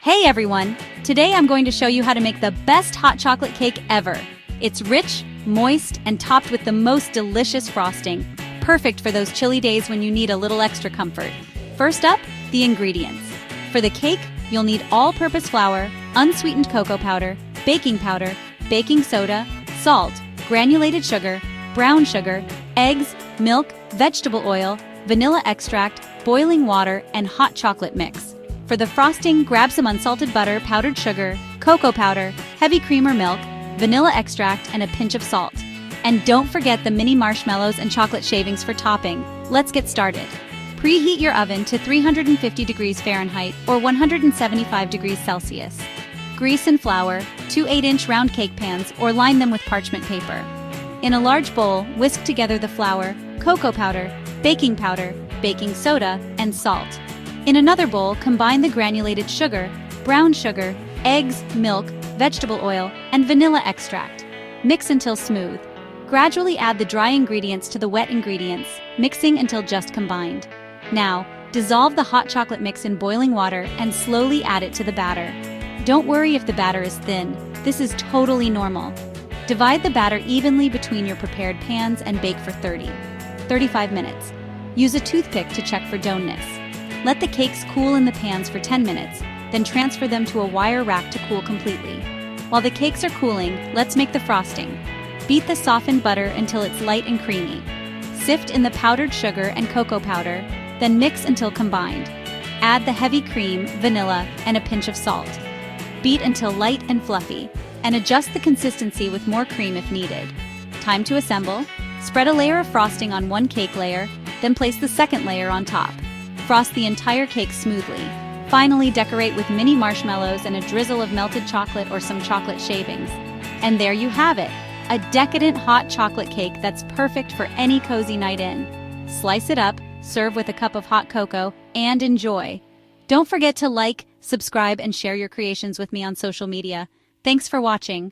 Hey everyone! Today I'm going to show you how to make the best hot chocolate cake ever. It's rich, moist, and topped with the most delicious frosting. Perfect for those chilly days when you need a little extra comfort. First up, the ingredients. For the cake, you'll need all-purpose flour, unsweetened cocoa powder, baking soda, salt, granulated sugar, brown sugar, eggs, milk, vegetable oil, vanilla extract, boiling water, and hot chocolate mix. For the frosting, grab some unsalted butter, powdered sugar, cocoa powder, heavy cream or milk, vanilla extract, and a pinch of salt. And don't forget the mini marshmallows and chocolate shavings for topping. Let's get started. Preheat your oven to 350 degrees Fahrenheit or 175 degrees Celsius. Grease and flour 2 8-inch round cake pans or line them with parchment paper. In a large bowl, whisk together the flour, cocoa powder, baking soda, and salt. In another bowl, combine the granulated sugar, brown sugar, eggs, milk, vegetable oil, and vanilla extract. Mix until smooth. Gradually add the dry ingredients to the wet ingredients, mixing until just combined. Now, dissolve the hot chocolate mix in boiling water and slowly add it to the batter. Don't worry if the batter is thin. This is totally normal. Divide the batter evenly between your prepared pans and bake for 35 minutes. Use a toothpick to check for doneness. Let the cakes cool in the pans for 10 minutes, then transfer them to a wire rack to cool completely. While the cakes are cooling, let's make the frosting. Beat the softened butter until it's light and creamy. Sift in the powdered sugar and cocoa powder, then mix until combined. Add the heavy cream, vanilla, and a pinch of salt. Beat until light and fluffy, and adjust the consistency with more cream if needed. Time to assemble. Spread a layer of frosting on one cake layer, then place the second layer on top. Frost the entire cake smoothly. Finally, decorate with mini marshmallows and a drizzle of melted chocolate or some chocolate shavings. And there you have it, a decadent hot chocolate cake that's perfect for any cozy night in. Slice it up, serve with a cup of hot cocoa, and enjoy. Don't forget to like, subscribe, and share your creations with me on social media. Thanks for watching.